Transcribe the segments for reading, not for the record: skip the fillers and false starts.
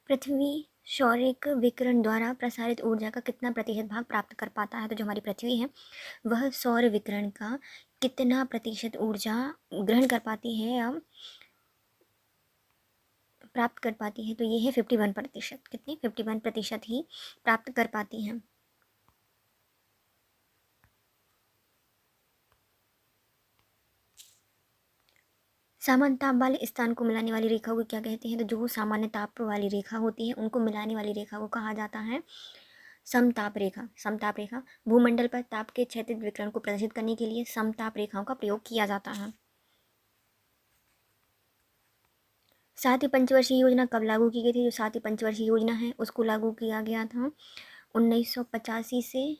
पृथ्वी सौरिक विकिरण द्वारा प्रसारित ऊर्जा का कितना प्रतिशत भाग प्राप्त कर पाता है? तो जो हमारी पृथ्वी है वह सौर विकिरण का कितना प्रतिशत ऊर्जा ग्रहण कर पाती है या प्राप्त कर पाती है? तो ये है 51%। कितनी? 51% ही प्राप्त कर पाती हैं। सामान्य ताप वाले स्थान को मिलाने वाली रेखा को क्या कहते हैं? तो जो सामान्य ताप वाली रेखा होती है उनको मिलाने वाली रेखा को कहा जाता है समताप रेखा। समताप रेखा भूमंडल पर ताप के क्षैतिज विकिरण को प्रदर्शित करने के लिए समताप रेखाओं का प्रयोग किया जाता है। सातवीं पंचवर्षीय योजना कब लागू की गई थी? जो सातवीं पंचवर्षीय योजना है उसको लागू किया गया था 1985 से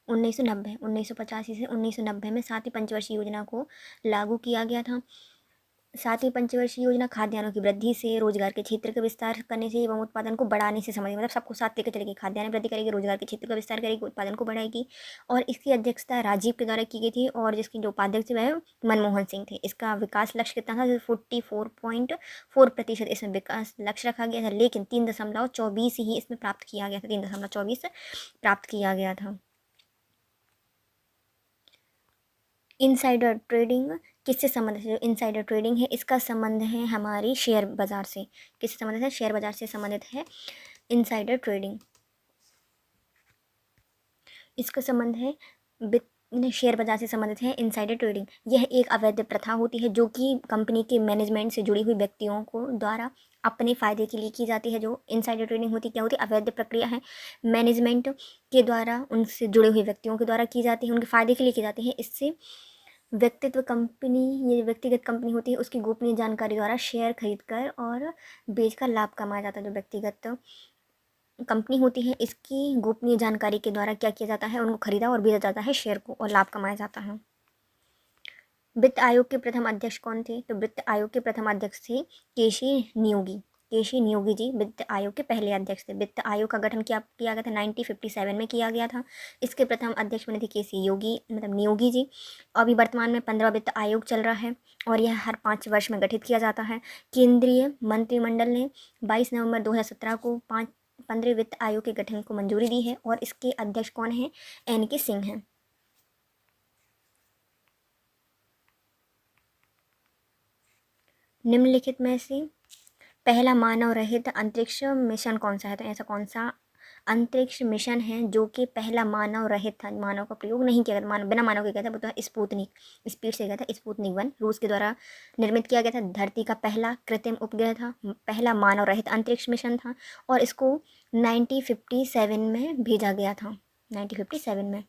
1990। 1985 से 1990 में सातवीं पंचवर्षीय योजना को लागू किया गया था। सातवीं पंचवर्षीय योजना खाद्यान्नों की वृद्धि से, रोजगार के क्षेत्र का विस्तार करने से एवं उत्पादन को बढ़ाने से संबंधित, मतलब सबको साथ लेकर चलेगी। खाद्यान्न वृद्धि करेगी, रोजगार के क्षेत्र का विस्तार करेगी, उत्पादन को बढ़ाएगी। और इसकी अध्यक्षता राजीव के द्वारा की गई थी और जिसकी जो उपाध्यक्ष वह मनमोहन सिंह थे। इसका विकास लक्ष्य कितना था? 44.4% इसमें विकास लक्ष्य रखा गया था, लेकिन 3.24 ही इसमें प्राप्त किया गया था। 3.24 प्राप्त किया गया था। इनसाइडर ट्रेडिंग किससे संबंधित है? जो इनसाइडर ट्रेडिंग है इसका संबंध है हमारी शेयर बाजार से। किससे संबंधित है? शेयर बाजार से संबंधित है इनसाइडर ट्रेडिंग। इसका संबंध है शेयर बाजार से संबंधित है इनसाइडर ट्रेडिंग। यह एक अवैध प्रथा होती है जो कि कंपनी के मैनेजमेंट से जुड़ी हुई व्यक्तियों को द्वारा अपने फ़ायदे के लिए की जाती है। जो इनसाइडर ट्रेडिंग होती है क्या होती है? अवैध प्रक्रिया है, मैनेजमेंट के द्वारा उनसे जुड़े हुए व्यक्तियों के द्वारा की जाती है, उनके फ़ायदे के लिए की जाती है। इससे व्यक्तित्व कंपनी, ये व्यक्तिगत कंपनी होती है, उसकी गोपनीय जानकारी द्वारा शेयर खरीदकर और बेचकर लाभ कमाया जाता है। जो व्यक्तिगत कंपनी होती है इसकी गोपनीय जानकारी के द्वारा क्या किया जाता है? उनको खरीदा और बेचा जाता है शेयर को और लाभ कमाया जाता है। वित्त आयोग के प्रथम अध्यक्ष कौन थे? तो वित्त आयोग के प्रथम अध्यक्ष थे केशी नियोगी। केशी नियोगी जी वित्त आयोग के पहले अध्यक्ष थे। वित्त आयोग का गठन किया गया था 1957 में किया गया था। इसके प्रथम अध्यक्ष बने थे केसी योगी, मतलब नियोगी जी। अभी वर्तमान में 15वां वित्त आयोग चल रहा है और यह हर 5 वर्ष में गठित किया जाता है। केंद्रीय मंत्रिमंडल ने 22 नवंबर 2017 को 15वें वित्त आयोग के गठन को मंजूरी दी है और इसके अध्यक्ष कौन है? NK सिंह हैं। निम्नलिखित में से पहला मानव रहित अंतरिक्ष मिशन कौन सा है? तो ऐसा कौन सा अंतरिक्ष मिशन है जो कि पहला मानव रहित था, मानव का प्रयोग नहीं किया गया था, बिना मानव के गया था? वो तो स्पुतनिक, स्पीड से गया था। स्पुतनिक 1 रूस के द्वारा निर्मित किया गया था। धरती का पहला कृत्रिम उपग्रह था, पहला मानव रहित अंतरिक्ष मिशन था और इसको 1957 में भेजा गया था। 1957 में।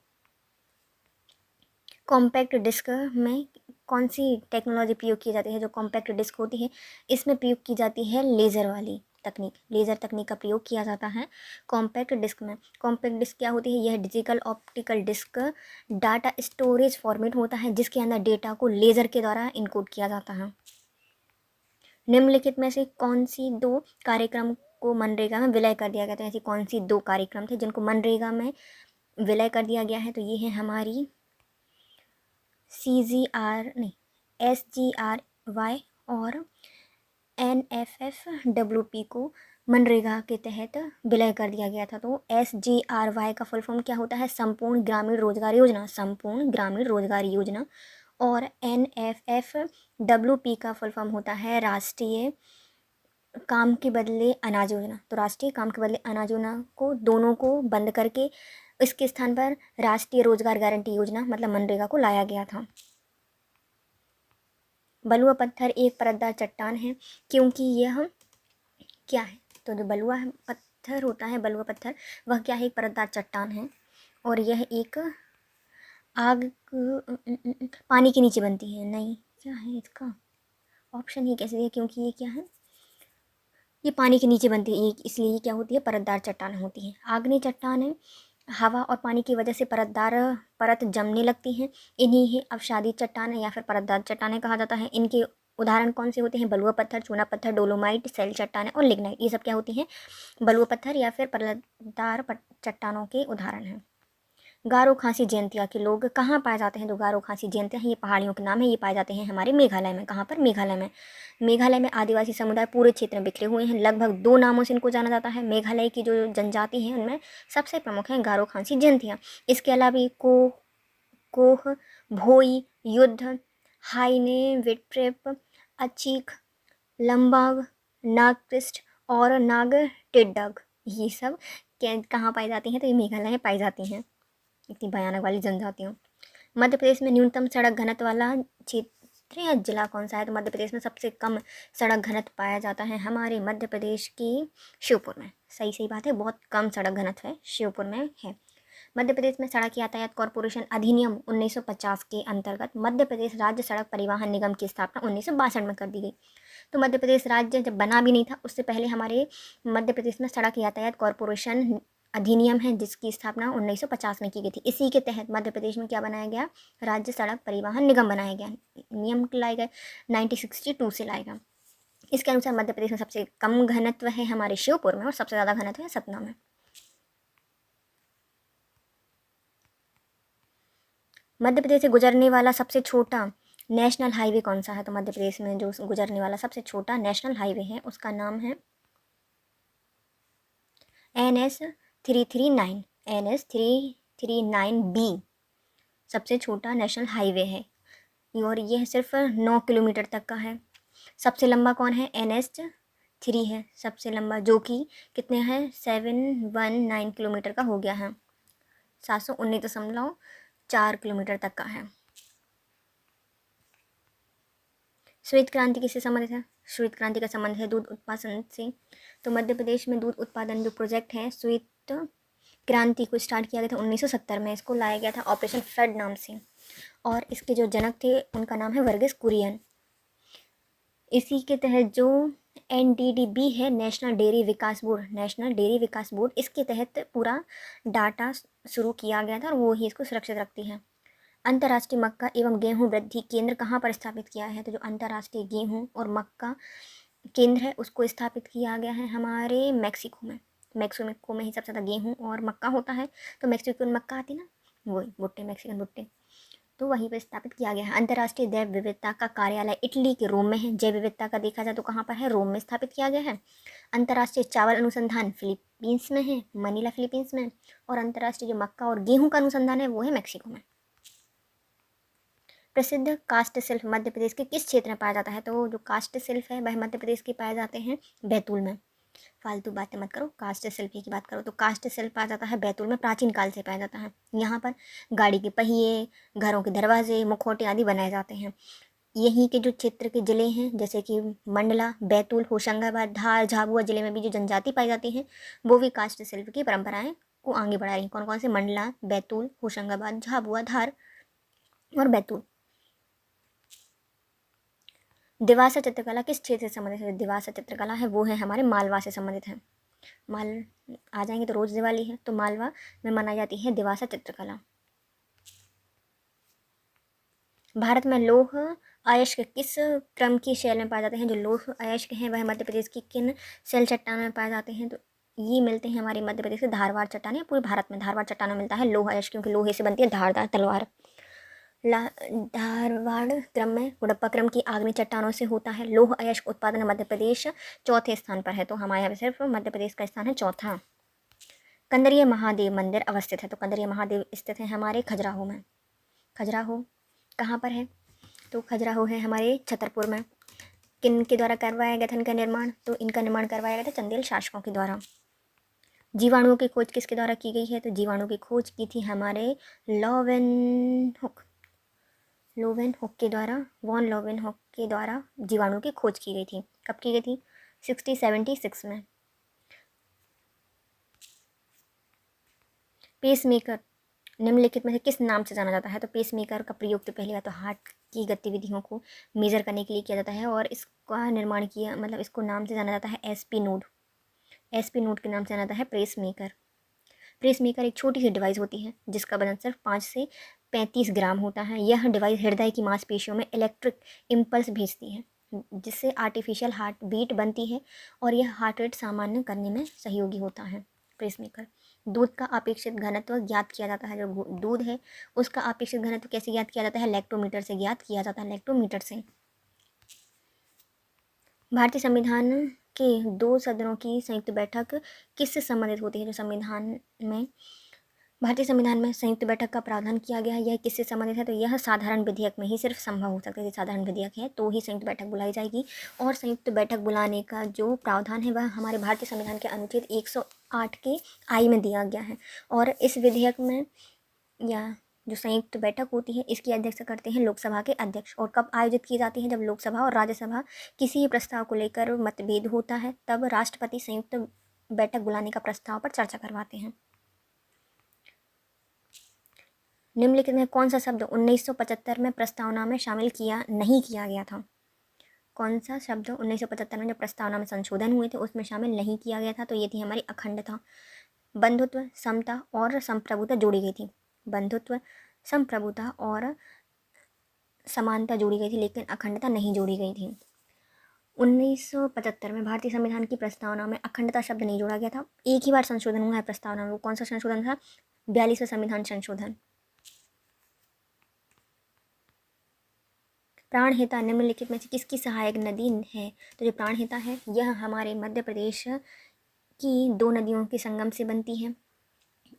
कॉम्पैक्ट डिस्क में कौन सी टेक्नोलॉजी प्रयोग की जाती है? जो कॉम्पैक्ट डिस्क होती है इसमें प्रयोग की जाती है लेज़र वाली तकनीक। लेज़र तकनीक का प्रयोग किया जाता है कॉम्पैक्ट डिस्क में। कॉम्पैक्ट डिस्क क्या होती है? यह digital optical disc data storage format होता है जिसके अंदर डेटा को लेज़र के द्वारा इनकोड किया जाता है। निम्नलिखित में से कौन सी 2 कार्यक्रम को मनरेगा में विलय कर दिया गया था? ऐसी कौन सी 2 कार्यक्रम थे जिनको मनरेगा में विलय कर दिया गया है? तो ये है हमारी SGRY और NFFWP को मनरेगा के तहत विलय कर दिया गया था। तो SGRY का फुल फॉर्म क्या होता है? संपूर्ण ग्रामीण रोजगार योजना, संपूर्ण ग्रामीण रोजगार योजना। और NFFWP का फुल फॉर्म होता है राष्ट्रीय काम के बदले अनाज योजना। तो राष्ट्रीय काम के बदले अनाज योजना को दोनों को बंद करके इसके स्थान पर राष्ट्रीय रोजगार गारंटी योजना मतलब मनरेगा को लाया गया था। बलुआ पत्थर एक परतदार चट्टान है क्योंकि यह क्या है? तो जो बलुआ पत्थर होता है, बलुआ पत्थर, वह क्या है? एक परतदार चट्टान है और यह एक आग पानी के नीचे बनती है। नहीं, क्या है इसका ऑप्शन? ये कैसे दिया? क्योंकि ये क्या है? ये पानी के नीचे बनती है, इसलिए ये क्या होती है? परतदार चट्टान होती है। आग्नेय चट्टान हवा और पानी की वजह से परत जमने लगती हैं। इन्हीं ही अवसादी चट्टान या फिर परतदार चट्टानें कहा जाता है। इनके उदाहरण कौन से होते हैं? बलुआ पत्थर, चूना पत्थर, डोलोमाइट, सेल चट्टानें और लिग्नाइट। ये सब क्या होती हैं? बलुआ पत्थर या फिर परतदार चट्टानों के उदाहरण हैं। गारो खासी जयंतिया के लोग कहाँ पाए जाते हैं? जो गारो खासी जयंतिया हैं ये पहाड़ियों के नाम है, ये पाए जाते हैं हमारे मेघालय में। कहाँ पर? मेघालय में। मेघालय में आदिवासी समुदाय पूरे क्षेत्र में बिखरे हुए हैं। लगभग 2 नामों से इनको जाना जाता है। मेघालय की जो जनजाति हैं उनमें सबसे प्रमुख हैं गारो खासी जयंतिया। इसके अलावा कोह, भोई, युद्ध, हाइने, विट्रेप, अचीक, लंबाग, नागकृष्ट और नाग टिड्डग, ये सब कहाँ पाई जाती हैं? तो ये मेघालय में पाई जाती हैं, इतनी भयानक वाली जनजातियों। मध्य प्रदेश में न्यूनतम सड़क घनत्व वाला क्षेत्र या जिला कौन सा है? तो मध्य प्रदेश में सबसे कम सड़क घनत्व पाया जाता है हमारे मध्य प्रदेश की श्योपुर में। सही बात है, बहुत कम सड़क घनत्व है, श्योपुर में है। मध्य प्रदेश में सड़क यातायात कॉरपोरेशन अधिनियम 1950 के अंतर्गत मध्य प्रदेश राज्य सड़क परिवहन निगम की स्थापना 1962 में कर दी गई। तो मध्य प्रदेश राज्य जब बना भी नहीं था उससे पहले हमारे मध्य प्रदेश में सड़क यातायात कॉरपोरेशन अधिनियम है जिसकी स्थापना 1950 में की गई थी। इसी के तहत मध्य प्रदेश में क्या बनाया गया? राज्य सड़क परिवहन निगम बनाया गया। नियम लाए गए 1962 से लाए गया। इसके अनुसार मध्य प्रदेश में सबसे कम घनत्व है हमारे श्योपुर में और सबसे ज़्यादा घनत्व है सतना में। मध्य प्रदेश से गुजरने वाला सबसे छोटा नेशनल हाईवे कौन सा है? तो मध्य प्रदेश में जो गुजरने वाला सबसे छोटा नेशनल हाईवे है उसका नाम है NS 339। NS 339B सबसे छोटा नेशनल हाईवे है और यह सिर्फ 9 किलोमीटर तक का है। सबसे लंबा कौन है? NS 3 है सबसे लंबा, जो कि कितने हैं? 719 किलोमीटर का हो गया है, 719.4 किलोमीटर तक का है। श्वेत क्रांति किससे संबंधित है? श्वेत क्रांति का संबंध है दूध उत्पादन से। तो मध्य प्रदेश में दूध उत्पादन जो प्रोजेक्ट है श्वेत क्रांति को स्टार्ट किया गया था 1970 में। इसको लाया गया था ऑपरेशन फ्लड नाम से और इसके जो जनक थे उनका नाम है वर्गीस कुरियन। इसी के तहत जो NDDB है नेशनल डेयरी विकास बोर्ड, इसके तहत पूरा डाटा शुरू किया गया था और वो ही इसको सुरक्षित रखती है। अंतर्राष्ट्रीय मक्का एवं गेहूं वृद्धि केंद्र कहाँ पर स्थापित किया है? तो जो अंतर्राष्ट्रीय गेहूं और मक्का केंद्र है उसको स्थापित किया गया है हमारे मैक्सिको में। मैक्सिको में ही सबसे ज़्यादा गेहूं और मक्का होता है, तो मैक्सिकन मक्का आती ना, वही भुट्टे, मैक्सिकन भुट्टे, तो वहीं पर स्थापित किया गया है। अंतर्राष्ट्रीय जैव विविधता का कार्यालय इटली के रोम में है। जैव विविधता का देखा जाए तो कहाँ पर है? रोम में स्थापित किया गया है। अंतर्राष्ट्रीय चावल अनुसंधान फिलीपींस में है, मनीला फिलीपींस में। और अंतर्राष्ट्रीय जो मक्का और गेहूं का अनुसंधान है वो है मैक्सिको में। प्रसिद्ध कास्ट शिल्प मध्य प्रदेश के किस क्षेत्र में पाया जाता है? तो जो कास्ट शिल्प है वह मध्य प्रदेश के पाए जाते हैं बैतूल में। फालतू बातें मत करो, कास्ट शिल्प की बात करो। तो कास्ट शिल्प पाया जाता है बैतूल में, प्राचीन काल से पाया जाता है। यहाँ पर गाड़ी के पहिए, घरों के दरवाजे, मुखौटे आदि बनाए जाते हैं। यहीं के जो क्षेत्र के ज़िले हैं जैसे कि मंडला, बैतूल, होशंगाबाद, धार, झाबुआ ज़िले में भी जो जनजाति पाई जाती हैं वो भी कास्ट शिल्प की परंपराएं को आगे बढ़ा रही हैं। कौन कौन से? मंडला, बैतूल, होशंगाबाद, झाबुआ, धार और बैतूल। दिवासा चित्रकला किस क्षेत्र से संबंधित है? दिवासा चित्रकला है वो है हमारे मालवा से संबंधित है। माल आ जाएंगे तो रोज़ दिवाली है, तो मालवा में मनाई जाती है दिवासा चित्रकला। भारत में लौह अयस्क किस क्रम की शैल में पाए जाते हैं? जो लौह अयस्क हैं वह मध्य प्रदेश की किन शैल चट्टानों में पाए जाते हैं? तो ये मिलते हैं हमारे मध्य प्रदेश के धारवाड़ चट्टान, पूरे भारत में धारवाड़ चट्टानों में मिलता है लौह अयस्क, क्योंकि लोहे से बनती है धारदार तलवार। धारवाड़ क्रम में गुड़प्पा क्रम की आग्नेय चट्टानों से होता है। लौह अयस्क उत्पादन मध्य प्रदेश चौथे स्थान पर है, तो हमारे यहाँ सिर्फ मध्य प्रदेश का स्थान है चौथा। कंदरिया महादेव मंदिर अवस्थित है, तो कंदरिया महादेव स्थित है हमारे खजुराहो में। खजुराहो कहाँ पर है? तो खजुराहो है हमारे छतरपुर में। किन के द्वारा करवाया गया था इनका निर्माण? तो इनका निर्माण करवाया गया था चंदेल शासकों के द्वारा। जीवाणुओं की खोज किसके द्वारा की गई है? तो जीवाणु की खोज की थी हमारे लोवेनहुक के द्वारा, वॉन लोवेनहुक के द्वारा जीवाणु की खोज की गई थी। कब की गई थी? 1676 में। पेसमेकर निम्नलिखित में से किस नाम से जाना जाता है? तो पेसमेकर का प्रयोग तो पहली बात तो हार्ट की गतिविधियों को मेजर करने के लिए किया जाता है और इसका निर्माण किया, मतलब इसको नाम से जाना जाता है SP नोड के नाम से जाना जाता है पेसमेकर एक छोटी सी डिवाइस होती है जिसका वजन सिर्फ 5 से 35 ग्राम होता है। यह डिवाइस हृदय की मांसपेशियों में इलेक्ट्रिक इम्पल्स भेजती है जिससे आर्टिफिशियल हार्ट बीट बनती है और यह हार्ट रेट सामान्य करने में सहयोगी होता है पेसमेकर। दूध का अपेक्षित घनत्व ज्ञात किया जाता है। जो दूध है उसका अपेक्षित घनत्व कैसे ज्ञात किया जाता है? लैक्टोमीटर से ज्ञात किया जाता है, लैक्टोमीटर से। भारतीय संविधान के 2 सदनों की संयुक्त बैठक किससे संबंधित होती है? जो संविधान में भारतीय संविधान में संयुक्त बैठक का प्रावधान किया गया है, यह किससे संबंधित है? तो यह साधारण विधेयक में ही सिर्फ संभव हो सकता है। साधारण विधेयक है तो ही संयुक्त बैठक बुलाई जाएगी। और संयुक्त बैठक बुलाने का जो प्रावधान है वह हमारे भारतीय संविधान के अनुच्छेद 108 के आई में दिया गया है। और इस विधेयक में या जो संयुक्त बैठक होती है इसकी अध्यक्षता करते हैं लोकसभा के अध्यक्ष। और कब आयोजित की जाती है? जब लोकसभा और राज्यसभा किसी प्रस्ताव को लेकर मतभेद होता है तब राष्ट्रपति संयुक्त बैठक बुलाने का प्रस्ताव पर चर्चा करवाते हैं। निम्नलिखित में कौन सा शब्द 1975 में प्रस्तावना में शामिल नहीं किया गया था? कौन सा शब्द 1975 में जो प्रस्तावना में संशोधन हुए थे उसमें शामिल नहीं किया गया था? तो ये थी हमारी अखंडता। बंधुत्व, समता और संप्रभुता जोड़ी गई थी। बंधुत्व, संप्रभुता और समानता जोड़ी गई थी लेकिन अखंडता नहीं जोड़ी गई थी। 1975 में भारतीय संविधान की प्रस्तावना में अखंडता शब्द नहीं जोड़ा गया था। एक ही बार संशोधन हुआ है प्रस्तावना में। वो कौन सा संशोधन था? 42वां संविधान संशोधन। प्राणहिता निम्नलिखित में से किसकी सहायक नदी है? तो जो प्राणहिता है यह हमारे मध्य प्रदेश की 2 नदियों के संगम से बनती है।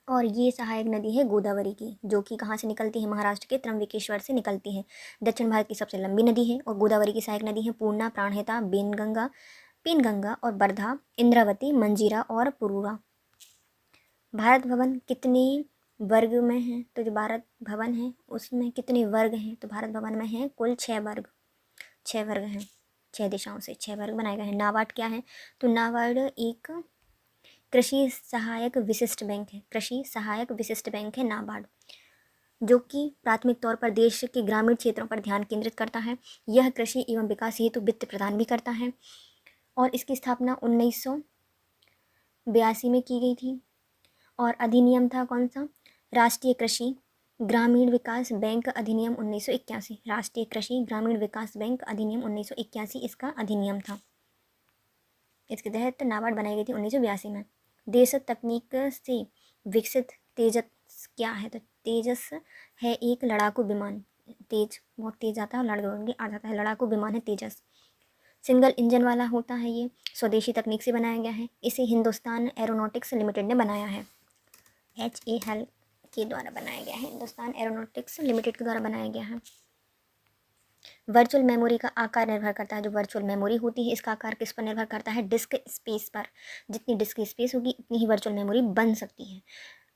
और ये सहायक नदी है गोदावरी की, जो कि कहाँ से निकलती है? महाराष्ट्र के त्रंबकेश्वर से निकलती है। दक्षिण भारत की सबसे लंबी नदी है। और गोदावरी की सहायक नदी है पूर्णा, प्राणहिता, पेनगंगा और वर्धा, इंद्रावती, मंजीरा और पुरूरा। भारत भवन कितने वर्ग में है? तो जो भारत भवन है उसमें कितने वर्ग हैं? तो भारत भवन में है कुल 6 वर्ग। 6 वर्ग हैं, 6 दिशाओं से 6 वर्ग बनाए गए हैं। नाबार्ड क्या है? तो नाबार्ड एक कृषि सहायक विशिष्ट बैंक है। कृषि सहायक विशिष्ट बैंक है नाबार्ड, जो कि प्राथमिक तौर पर देश के ग्रामीण क्षेत्रों पर ध्यान केंद्रित करता है। यह कृषि एवं विकास हेतु वित्त प्रदान भी करता है। और इसकी स्थापना 1982 में की गई थी। और अधिनियम था कौन सा? राष्ट्रीय कृषि ग्रामीण विकास बैंक अधिनियम 1981। राष्ट्रीय कृषि ग्रामीण विकास बैंक अधिनियम 1981 इसका अधिनियम था। इसके तहत नाबार्ड बनाई गई थी 1982 में। देश तकनीक से विकसित तेजस क्या है? तो तेजस है एक लड़ाकू विमान। तेज बहुत तेज आता है और लड़के आ जाता है। लड़ाकू विमान है तेजस। सिंगल इंजन वाला होता है। ये स्वदेशी तकनीक से बनाया गया है। इसे हिंदुस्तान एरोनॉटिक्स लिमिटेड ने बनाया है। HAL के द्वारा बनाया गया है। हिंदुस्तान एरोनॉटिक्स लिमिटेड के द्वारा बनाया गया है। वर्चुअल मेमोरी का आकार निर्भर करता है। जो वर्चुअल मेमोरी होती है इसका आकार किस पर निर्भर करता है? डिस्क स्पेस पर। जितनी डिस्क स्पेस होगी उतनी ही वर्चुअल मेमोरी बन सकती है।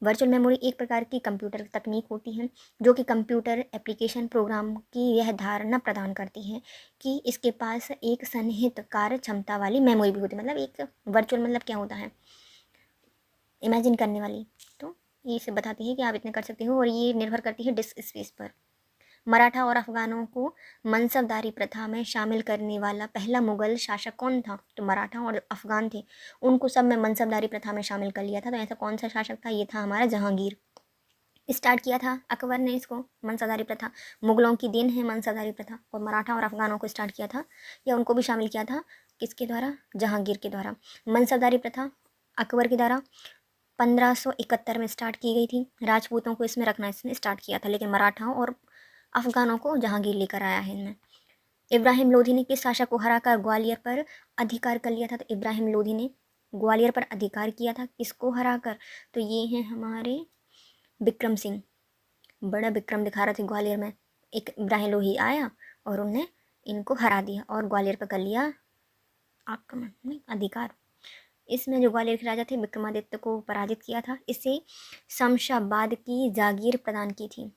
वर्चुअल मेमोरी एक प्रकार की कंप्यूटर तकनीक होती है जो कि कंप्यूटर एप्लीकेशन प्रोग्राम की यह धारणा प्रदान करती है कि इसके पास एक सन्निहित कार्य क्षमता वाली मेमोरी भी होती है। मतलब एक वर्चुअल मतलब क्या होता है? इमेजिन करने वाली। तो ये से बताती है कि आप इतना कर सकते हो। और ये निर्भर करती है डिस्क स्पेस पर। मराठा और अफगानों को मनसबदारी प्रथा में शामिल करने वाला पहला मुगल शासक कौन था? तो मराठा और अफगान थे, उनको सब में मनसबदारी प्रथा में शामिल कर लिया था। तो ऐसा कौन सा शासक था? ये था हमारा जहांगीर। स्टार्ट किया था अकबर ने इसको, मनसबदारी प्रथा। मुगलों की देन है मनसबदारी प्रथा। और मराठा और अफगानों को स्टार्ट किया था या उनको भी शामिल किया था किसके द्वारा? जहांगीर के द्वारा। मनसबदारी प्रथा अकबर के द्वारा 1571 में स्टार्ट की गई थी। राजपूतों को इसमें रखना इसने स्टार्ट किया था, लेकिन मराठाओं और अफगानों को जहांगीर लेकर आया है इनमें। इब्राहिम लोधी ने किस शासक को हराकर ग्वालियर पर अधिकार कर लिया था? तो इब्राहिम लोधी ने ग्वालियर पर अधिकार किया था, किसको हराकर? तो ये हैं हमारे विक्रम सिंह। बड़ा विक्रम दिखा रहे थे ग्वालियर में। एक इब्राहिम लोधी आया और उनने इनको हरा दिया और ग्वालियर पर कर लिया आक्रमण नहीं अधिकार। इसमें जो ग्वालियर के राजा थे विक्रमादित्य को पराजित किया था। इसे शमशाबाद की जागीर प्रदान की थी।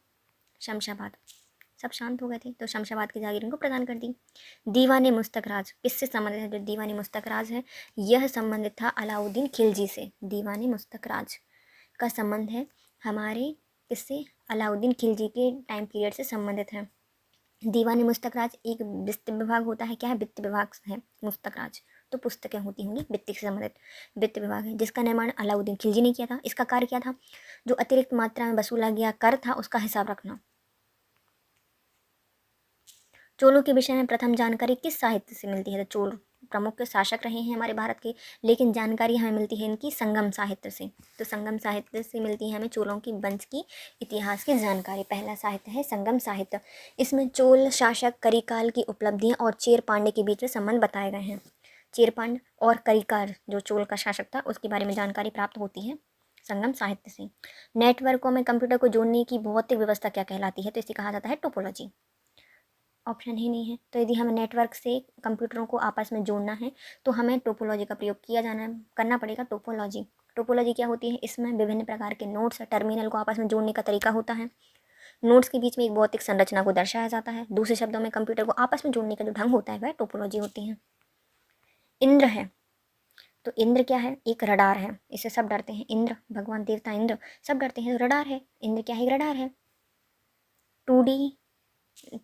शमशाबाद, सब शांत हो गए थे तो शमशाबाद की जागीर इनको प्रदान कर दी। दीवाने मुस्तकराज किससे संबंधित है? जो दीवाने मुस्तकराज है यह संबंधित था अलाउद्दीन खिलजी से। दीवाने मुस्तकराज का संबंध है हमारे किससे? अलाउद्दीन खिलजी के टाइम पीरियड से संबंधित है। दीवाने मुस्तकराज एक वित्त विभाग होता है। क्या है? वित्त विभाग है मुस्तकराज। तो पुस्तकें होती होंगी वित्त से संबंधित। वित्त विभाग है जिसका निर्माण अलाउद्दीन खिलजी ने किया था। इसका कार्य क्या था? जो अतिरिक्त मात्रा में वसूला गया कर था उसका हिसाब रखना। चोलों के विषय में प्रथम जानकारी किस साहित्य से मिलती है? तो चोल प्रमुख शासक रहे हैं हमारे भारत के, लेकिन जानकारी हमें मिलती है इनकी संगम साहित्य से। तो संगम साहित्य से मिलती है हमें चोलों की वंश की इतिहास की जानकारी। पहला साहित्य है संगम साहित्य। इसमें चोल शासक करिकाल की उपलब्धियाँ और चेर पांड्य के बीच में संबंध बताए गए हैं। चेरपांड और करिकार जो चोल का शासक था उसके बारे में जानकारी प्राप्त होती है संगम साहित्य से। नेटवर्कों में कंप्यूटर को जोड़ने की भौतिक व्यवस्था क्या कहलाती है? तो इसे कहा जाता है टोपोलॉजी। ऑप्शन ही नहीं है। तो यदि हमें नेटवर्क से कंप्यूटरों को आपस में जोड़ना है तो हमें टोपोलॉजी का प्रयोग करना पड़ेगा। टोपोलॉजी टोपोलॉजी क्या होती है? इसमें विभिन्न प्रकार के नोड्स टर्मिनल को आपस में जोड़ने का तरीका होता है। नोड्स के बीच में एक भौतिक संरचना को दर्शाया जाता है। दूसरे शब्दों में कंप्यूटर को आपस में जोड़ने का जो ढंग होता है वह टोपोलॉजी होती है। इंद्र है, तो इंद्र क्या है? एक रडार है। इससे सब डरते हैं। इंद्र भगवान देवता इंद्र सब डरते हैं। तो रडार है। इंद्र क्या है? रडार है। 2D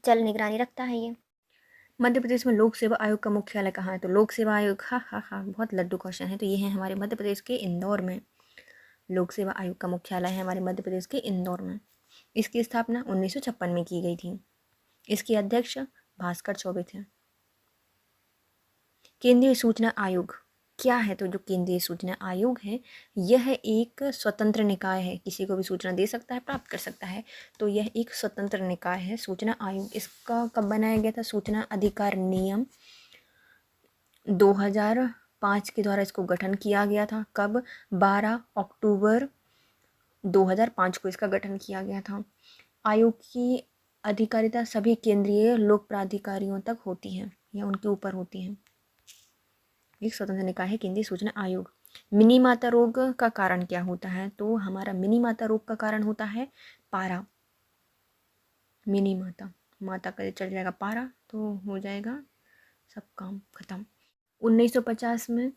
चल निगरानी रखता है ये। मध्य प्रदेश में लोक सेवा आयोग का मुख्यालय कहाँ है? तो लोक सेवा आयोग, हाँ हाँ हाँ, बहुत लड्डू क्वेश्चन है। तो ये है हमारे मध्य प्रदेश के इंदौर में। लोक सेवा आयोग का मुख्यालय है हमारे मध्य प्रदेश के इंदौर में। इसकी स्थापना 1956 में की गई थी। इसके अध्यक्ष भास्कर चौबे थे। केंद्रीय सूचना आयोग क्या है? तो जो केंद्रीय सूचना आयोग है यह एक स्वतंत्र निकाय है। किसी को भी सूचना दे सकता है, प्राप्त कर सकता है। तो यह एक स्वतंत्र निकाय है सूचना आयोग। इसका कब बनाया गया था? सूचना अधिकार नियम 2005 के द्वारा इसको गठन किया गया था। कब? 12 अक्टूबर 2005 को इसका गठन किया गया था। आयोग की अधिकारिता सभी केंद्रीय लोक प्राधिकारियों तक होती है या उनके ऊपर होती है। एक स्वतंत्र निकाय है केंद्रीय सूचना आयोग। मिनी माता रोग का कारण क्या होता है? तो हमारा मिनी माता रोग का कारण होता है पारा। मिनी माता का चढ़ जाएगा पारा तो हो जाएगा सब काम खत्म। 1950 में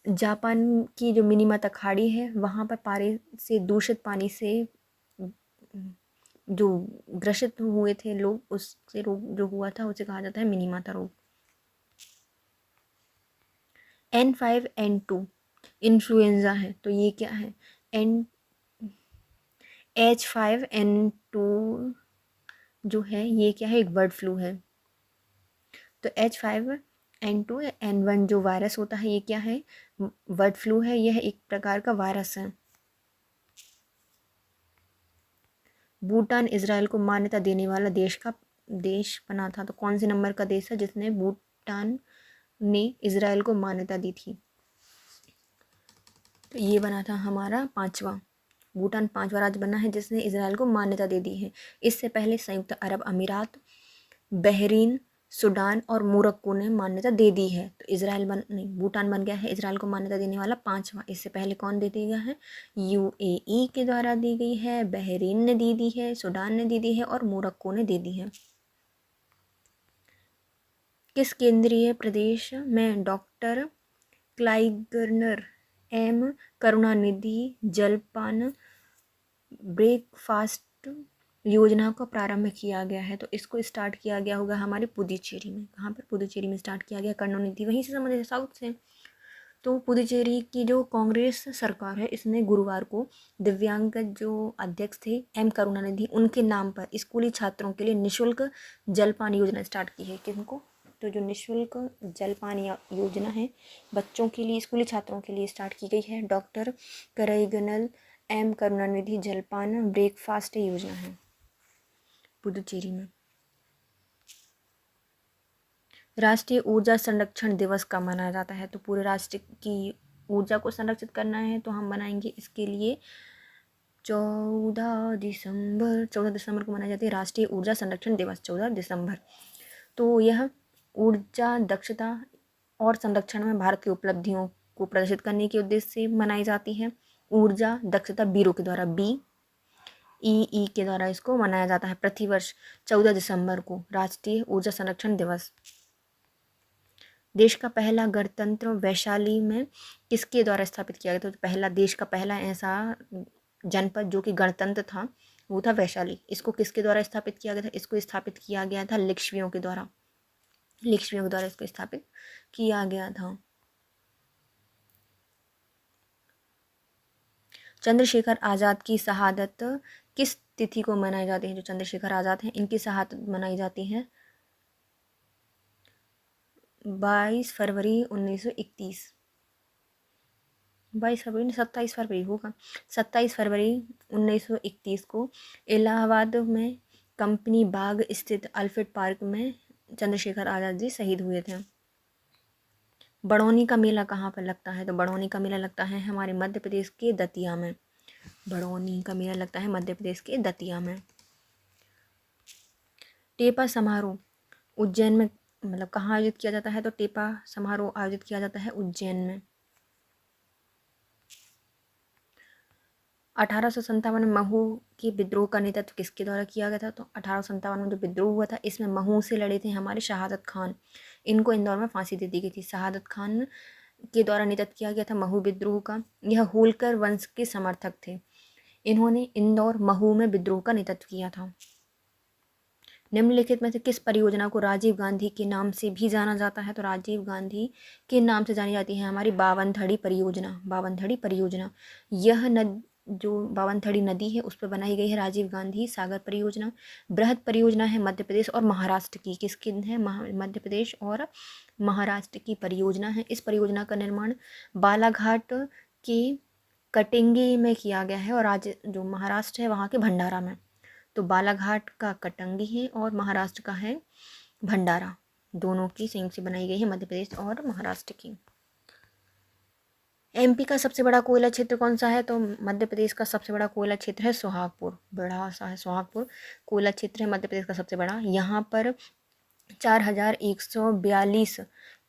जापान की जो मिनी माता खाड़ी है वहाँ पर पारे से दूषित पानी से जो ग्रसित हुए थे लोग, उससे रोग जो हुआ था उसे कहा जाता है मिनी माता रोग। N5N2 इन्फ्लुएंजा है। तो ये क्या है? H5N2 जो है ये क्या है? एक बर्ड फ्लू है। तो H5N2 N1 जो वायरस होता है ये क्या है? बर्ड फ्लू है। यह एक प्रकार का वायरस है। भूटान इजराइल को मान्यता देने वाला देश बना था। तो कौन से नंबर का देश है जिसने भूटान ने इजराइल को मान्यता दी थी? तो ये बना था हमारा 5वां। भूटान 5वां राज्य बना है जिसने इजराइल को मान्यता दे दी है। इससे पहले संयुक्त अरब अमीरात, बहरीन, सूडान और मोरक्को ने मान्यता दे दी है। तो भूटान बन गया है इजराइल को मान्यता देने वाला 5वां। इससे पहले कौन दे दिया है? UAE के द्वारा दी गई है, बहरीन ने दे दी है, सूडान ने दे दी है और मोरक्को ने दे दी है। किस केंद्रीय प्रदेश में डॉक्टर क्लाइगर्नर एम करुणानिधि जलपान ब्रेकफास्ट योजना को प्रारंभ किया गया है? तो इसको स्टार्ट किया गया होगा हमारे पुदुचेरी में। कहाँ पर? पुदुचेरी में स्टार्ट किया गया। करुणानिधि वहीं से संबंधित है, साउथ से। तो पुदुचेरी की जो कांग्रेस सरकार है इसने गुरुवार को दिव्यांग जो अध्यक्ष थे एम करुणानिधि उनके नाम पर स्कूली छात्रों के लिए निःशुल्क जलपान योजना स्टार्ट की है। किनको? तो जो निःशुल्क जलपान योजना है बच्चों के लिए, स्कूली छात्रों के लिए स्टार्ट की गई है। डॉक्टर करैगनल एम करुणानिधि जलपान ब्रेकफास्ट योजना है पुदुचेरी में। राष्ट्रीय ऊर्जा संरक्षण दिवस कब मनाया जाता है? तो पूरे राष्ट्र की ऊर्जा को संरक्षित करना है तो हम बनाएंगे इसके लिए 14 दिसंबर को मनाई जाती है राष्ट्रीय ऊर्जा संरक्षण दिवस। 14 दिसंबर। तो यह ऊर्जा दक्षता और संरक्षण में भारत की उपलब्धियों को प्रदर्शित करने के उद्देश्य से मनाई जाती है। ऊर्जा दक्षता ब्यूरो के द्वारा BEE के द्वारा इसको मनाया जाता है प्रतिवर्ष 14 दिसंबर को राष्ट्रीय ऊर्जा संरक्षण दिवस। देश का पहला गणतंत्र वैशाली में किसके द्वारा स्थापित किया गया था? तो पहला देश का पहला ऐसा जनपद जो कि गणतंत्र था वो था वैशाली। इसको किसके द्वारा स्थापित किया गया था? इसको स्थापित किया गया था लिच्छवियों के द्वारा। लिच्छवियों के द्वारा इसको स्थापित किया गया था। चंद्रशेखर आज़ाद की शहादत किस तिथि को मनाई जाती है? जो चंद्रशेखर आज़ाद हैं इनकी शहादत मनाई जाती है 22 फरवरी 1931, 22 फरवरी नहीं 27 फरवरी होगा, 27 फरवरी 1931 को इलाहाबाद में कंपनी बाग स्थित अल्फ्रेड पार्क में चंद्रशेखर आज़ाद जी शहीद हुए थे। बड़ौनी का मेला कहाँ पर लगता है? तो बड़ौनी का मेला लगता है हमारे मध्य प्रदेश के दतिया में। बड़ौनी का मेला लगता है मध्य प्रदेश के दतिया में। टेपा समारोह उज्जैन में मतलब कहाँ आयोजित किया जाता है? तो टेपा समारोह आयोजित किया जाता है उज्जैन में। 1857 में महू के विद्रोह का नेतृत्व किसके द्वारा किया गया था? तो 1857 में जो विद्रोह हुआ था इसमें महू से लड़े थे हमारे शहादत खान। इनको इंदौर में फांसी दे दी गई थी। शहादत खान के द्वारा नेतृत्व किया गया था महू विद्रोह का। यह होलकर वंश के समर्थक थे। इन्होंने इंदौर महू में विद्रोह का नेतृत्व किया था। निम्नलिखित में से किस परियोजना को राजीव गांधी के नाम से भी जाना जाता है? तो राजीव गांधी के नाम से जानी जाती है हमारी बावनथड़ी परियोजना। बावनथड़ी परियोजना यह जो बावनथड़ी नदी है उस पर बनाई गई है राजीव गांधी सागर परियोजना। बृहद परियोजना है मध्य प्रदेश और महाराष्ट्र की। किसकी है? मध्य प्रदेश और महाराष्ट्र की परियोजना है। इस परियोजना का निर्माण बालाघाट के कटिंगी में किया गया है और जो महाराष्ट्र है वहाँ के भंडारा में। तो बालाघाट का कटंगी है और महाराष्ट्र का है भंडारा। दोनों की संयुक्त से बनाई गई है मध्य प्रदेश और महाराष्ट्र की। एमपी का सबसे बड़ा कोयला क्षेत्र कौन सा है? तो मध्य प्रदेश का सबसे बड़ा कोयला क्षेत्र है सोहागपुर। बड़ा सा है सोहागपुर कोयला क्षेत्र है मध्य प्रदेश का सबसे बड़ा। यहाँ पर 4142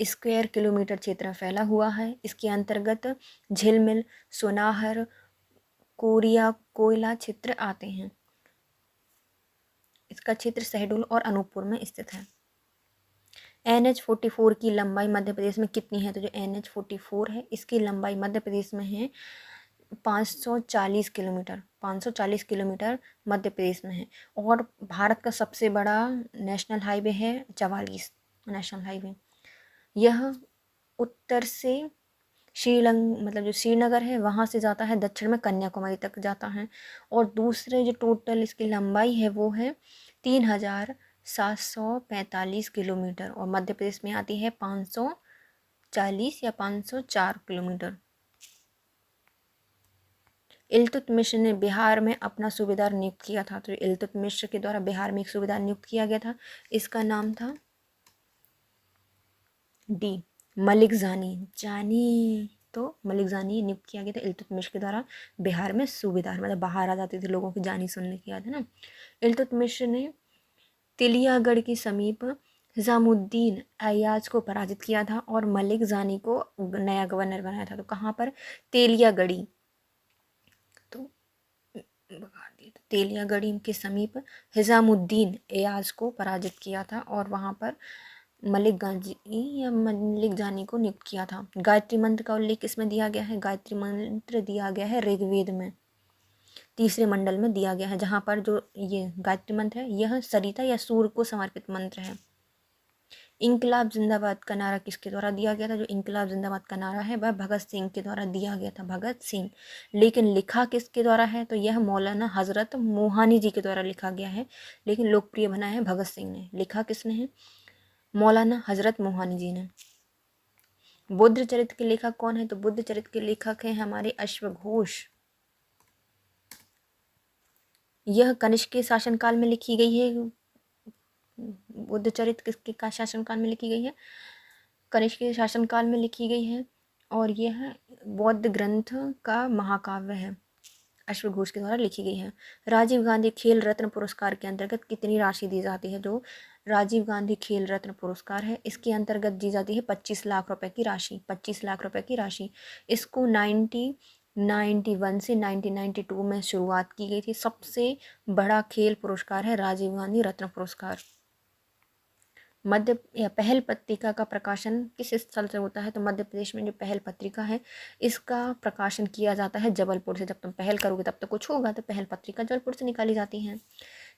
स्क्वायर किलोमीटर क्षेत्र फैला हुआ है। इसके अंतर्गत झिलमिल, सोनाहर, कोरिया कोयला क्षेत्र आते हैं। इसका क्षेत्र शहडोल और अनूपपुर में स्थित है। NH-44 की लंबाई मध्य प्रदेश में कितनी है? तो जो NH-44 है इसकी लंबाई मध्य प्रदेश में है 540 किलोमीटर। 540 किलोमीटर मध्य प्रदेश में है। और भारत का सबसे बड़ा नेशनल हाईवे है 44 नेशनल हाईवे। यह उत्तर से मतलब जो श्रीनगर है वहाँ से जाता है, दक्षिण में कन्याकुमारी तक जाता है। और दूसरे जो टोटल इसकी लंबाई है वो है 3745 किलोमीटर और मध्य प्रदेश में आती है 540 या 504 किलोमीटर। इल्तुतमिश ने बिहार में अपना सूबेदार नियुक्त किया था। तो इल्तुतमिश के द्वारा बिहार में एक सूबेदार नियुक्त किया गया था। इसका नाम था डी मलिक जानी। तो मलिक जानी नियुक्त किया गया था इल्तुतमिश के द्वारा बिहार में सूबेदार। मतलब बाहर आ जाते थे लोगों की जानी सुनने की, याद है ना। इल्तुतमिश ने तिलियागढ़ के समीप निजामुद्दीन अय्याज को पराजित किया था और मलिक जानी को नया गवर्नर बनाया था। तो कहाँ पर? तेलियागढ़ी। तो तेलियागढ़ी के समीप निजामुद्दीन अय्याज को पराजित किया था और वहाँ पर मलिक जानी को नियुक्त किया था। गायत्री मंत्र का उल्लेख इसमें दिया गया है। गायत्री मंत्र दिया गया है ऋग्वेद में 3रे मंडल में दिया गया है, जहाँ पर जो ये गायत्री मंत्र है यह सरिता या सूर्य को समर्पित मंत्र है। इंकलाब जिंदाबाद का नारा किसके द्वारा दिया गया था? जो इंकलाब जिंदाबाद का नारा है वह भगत सिंह के द्वारा दिया गया था, भगत सिंह। लेकिन लिखा किसके द्वारा है? तो यह मौलाना हजरत मोहानी जी के द्वारा लिखा गया है, लेकिन लोकप्रिय बना है भगत सिंह ने। लिखा किसने है? मौलाना हजरत मोहानी जी ने। बुद्ध चरित्र के लेखक कौन है? तो बुद्ध चरित्र के लेखक हैं हमारे अश्वघोष। यह कनिष्क के शासनकाल में लिखी गई है। बुद्ध चरित्र किसके का शासनकाल में लिखी गई है? कनिष्क के शासनकाल में लिखी गई है और यह बौद्ध ग्रंथ का महाकाव्य है, अश्वघोष के द्वारा लिखी गई है। राजीव गांधी खेल रत्न पुरस्कार के अंतर्गत कितनी राशि दी जाती है? जो राजीव गांधी खेल रत्न पुरस्कार है इसके अंतर्गत दी जाती है 25 लाख रुपए की राशि। 25 लाख रुपए की राशि। इसको 1991 से 1992 में शुरुआत की गई थी। सबसे बड़ा खेल पुरस्कार है राजीव गांधी रत्न पुरस्कार। पहल पत्रिका का प्रकाशन किस स्थल से होता है? तो मध्य प्रदेश में जो पहल पत्रिका है इसका प्रकाशन किया जाता है जबलपुर से। जब तुम पहल करोगे तब तो कुछ होगा, तो पहल पत्रिका जबलपुर से निकाली जाती है।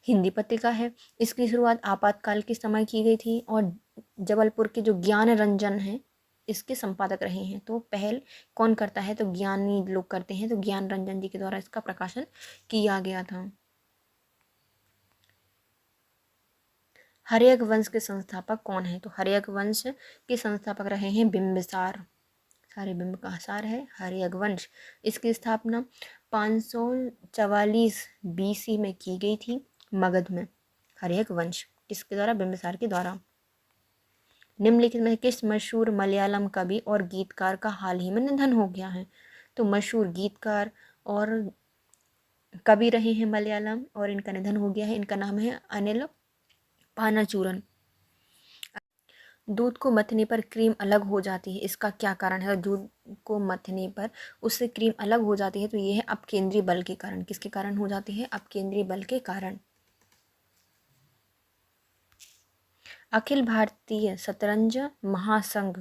हिंदी पत्रिका है, इसकी शुरुआत आपातकाल के समय की गई थी और जबलपुर के जो ज्ञान रंजन है इसके संपादक रहे हैं। तो पहल कौन करता है? तो ज्ञानी लोग करते हैं। तो ज्ञान रंजन जी के द्वारा इसका प्रकाशन किया गया था। हर्यक वंश के संस्थापक कौन है? तो हर्यक वंश के संस्थापक रहे हैं बिंबिसार। सारे बिंब का सार है हर्यक वंश। इसकी स्थापना 544 BC में की गई थी मगध में। हर्यक वंश किसके द्वारा? बिंबिसार के द्वारा। निम्नलिखित में किस मशहूर मलयालम कवि और गीतकार का हाल ही में निधन हो गया है? तो मशहूर गीतकार और कवि रहे हैं मलयालम और इनका निधन हो गया है। इनका नाम है अनिल पानाचूरन। दूध को मथने पर क्रीम अलग हो जाती है, इसका क्या कारण है? दूध को मथने पर उससे क्रीम अलग हो जाती है, तो ये है अपकेंद्रीय बल के कारण। किसके कारण हो जाती है? अपकेंद्रीय बल के कारण। अखिल भारतीय शतरंज महासंघ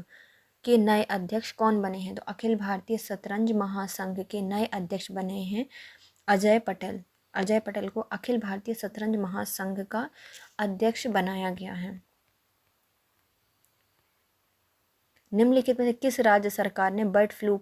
के नए अध्यक्ष कौन बने हैं? तो अखिल भारतीय शतरंज महासंघ के नए अध्यक्ष बने हैं अजय पटेल। अजय पटेल को अखिल भारतीय शतरंज महासंघ का अध्यक्ष बनाया गया है। निम्नलिखित में से किस राज्य सरकार ने बर्ड फ्लू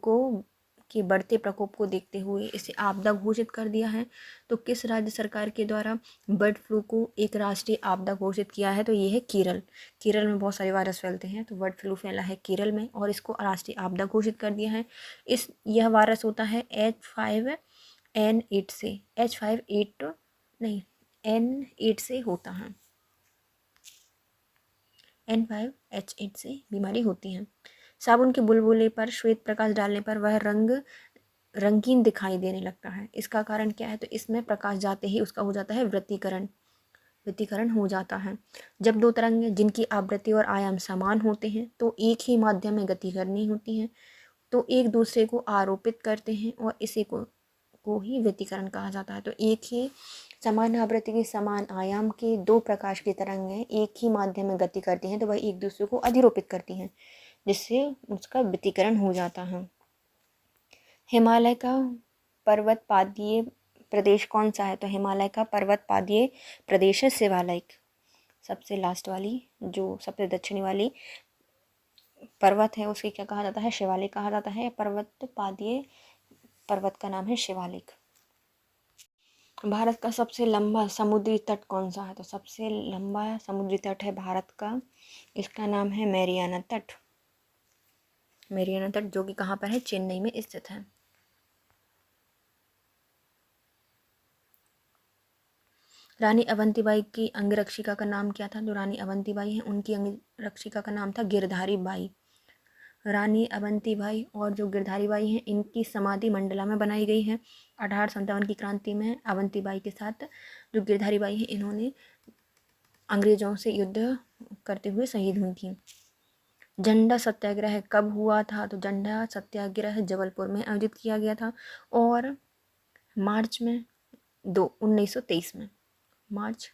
के बढ़ते प्रकोप को देखते हुए इसे आपदा घोषित कर दिया है? तो किस राज्य सरकार के द्वारा बर्ड फ्लू को एक राष्ट्रीय आपदा घोषित किया है? तो ये है केरल। केरल में बहुत सारे वायरस फैलते हैं, तो बर्ड फ्लू फैला है केरल में और इसको राष्ट्रीय आपदा घोषित कर दिया है। यह वायरस होता है H5N8 से। H5N8 नहीं, N8 से होता है। N5H8 से बीमारी होती है। साबुन के बुलबुले पर श्वेत प्रकाश डालने पर वह रंगीन दिखाई देने लगता है, इसका कारण क्या है? तो इसमें प्रकाश जाते ही उसका हो जाता है वृत्तीकरण हो जाता है। जब दो तरंगें जिनकी आवृत्ति और आयाम समान होते हैं तो एक ही माध्यम में गति करनी होती है, तो एक दूसरे को आरोपित करते हैं और इसी को ही व्यतिकरण कहा जाता है। तो एक ही समान आवृत्ति के समान आयाम के दो प्रकाश की तरंगें एक ही माध्यम में गति करती हैं, तो वह एक दूसरे को अधिरोपित करती हैं, जिससे उसका व्यतिकरण हो जाता है। हिमालय का पर्वत पादीय प्रदेश कौन सा है? तो हिमालय का पर्वत पादीय प्रदेश है शिवालिक। सबसे लास्ट वाली, जो सबसे दक्षिणी वाली पर्वत है, उसके क्या कहा जाता है? शिवालिक कहा जाता है। पर्वत पादीय पर्वत का नाम है शिवालिक। भारत का सबसे लंबा समुद्री तट कौन सा है? तो सबसे लंबा समुद्री तट है भारत का, इसका नाम है मैरियाना तट। मैरियाना तट जो कि कहाँ पर है? चेन्नई में स्थित है। रानी अवंतीबाई की अंगरक्षिका का नाम क्या था? जो रानी अवंतीबाई हैं उनकी अंगरक्षिका का नाम था गिरधारी बाई। रानी अवंतीबाई और जो गिरधारी बाई हैं इनकी समाधि मंडला में बनाई गई है। 1857 की क्रांति में अवंतीबाई के साथ जो गिरधारी बाई हैं इन्होंने अंग्रेजों से युद्ध करते हुए शहीद हुई थी। झंडा सत्याग्रह कब हुआ था? तो झंडा सत्याग्रह जबलपुर में आयोजित किया गया था और मार्च 1923 में। मार्च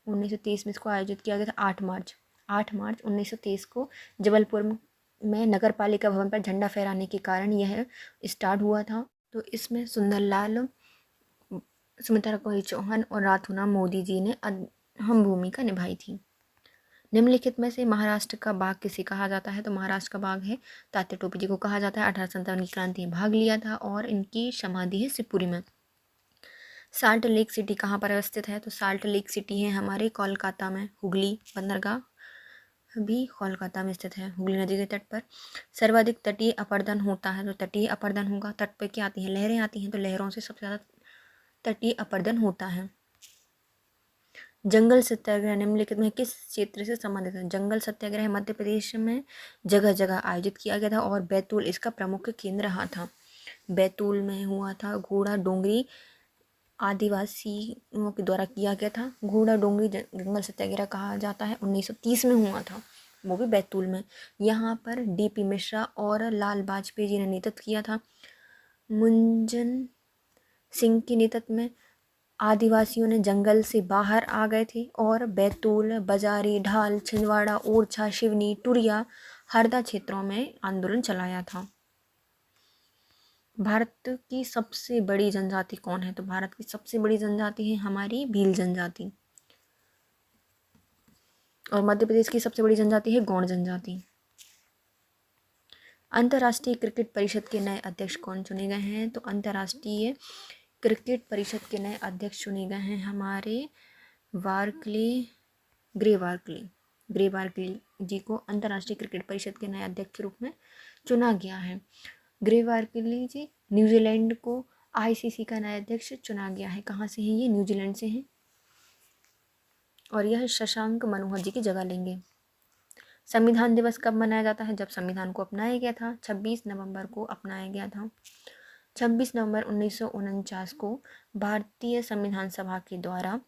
1923 में इसको आयोजित किया गया था। 8 मार्च 1923 को जबलपुर में नगर पालिका भवन पर झंडा फहराने के कारण यह स्टार्ट हुआ था। तो इसमें सुंदरलाल, सुमित्रा कोई चौहान और राथुना मोदी जी ने अहम भूमिका निभाई थी। निम्नलिखित में से महाराष्ट्र का बाघ किसे कहा जाता है? तो महाराष्ट्र का बाघ है तात्या टोपे जी को कहा जाता है। 1857 की क्रांति में भाग लिया था और इनकी समाधि है शिवपुरी में। साल्ट लेक सिटी कहाँ पर अवस्थित है? तो साल्ट लेक सिटी है हमारे कोलकाता में। हुगली बंदरगाह भी कोलकाता में स्थित है, हुगली नदी के तट पर। सर्वाधिक तटीय अपरदन होता है, तो तटीय अपरदन होगा, तट पर क्या आती हैं? लहरें आती हैं, तो लहरों से सबसे ज़्यादा तटीय अपरदन होता है। जंगल सत्याग्रह निम्नलिखित में किस क्षेत्र से संबंधित है? जंगल सत्याग्रह मध्य प्रदेश में जगह जगह आयोजित किया गया था और बैतूल इसका प्रमुख केंद्र रहा था। बैतूल में हुआ था। घोड़ा डोंगरी आदिवासियों के द्वारा किया गया था। घोड़ा डोंगरी जंगल सत्याग्रह कहा जाता है, 1930 में हुआ था, वो भी बैतूल में। यहाँ पर DP मिश्रा और लाल वाजपेयी जी ने नेतृत्व किया था। मुंजन सिंह के नेतृत्व में आदिवासियों ने जंगल से बाहर आ गए थे और बैतूल, बजारी, ढाल, छिंदवाड़ा, ओरछा, शिवनी, टुरिया, हरदा क्षेत्रों में आंदोलन चलाया था। भारत की सबसे बड़ी जनजाति कौन है? तो भारत की सबसे बड़ी जनजाति है हमारी भील जनजाति और मध्य प्रदेश की सबसे बड़ी जनजाति है गौड़ जनजाति। अंतर्राष्ट्रीय क्रिकेट परिषद के नए अध्यक्ष कौन चुने गए हैं? तो अंतर्राष्ट्रीय क्रिकेट परिषद के नए अध्यक्ष चुने गए हैं हमारे वार्कले ग्रे जी को अंतर्राष्ट्रीय क्रिकेट परिषद के नए अध्यक्ष के रूप में चुना गया है। ग्रे जी न्यूजीलैंड को आईसीसी का नया अध्यक्ष चुना गया है। कहाँ से हैं ये? न्यूजीलैंड से हैं और यह शशांक मनोहर जी की जगह लेंगे। संविधान दिवस कब मनाया जाता है? जब संविधान को अपनाया गया था, 26 नवंबर को अपनाया गया था। 26 नवंबर 1949 को भारतीय संविधान सभा के द्वारा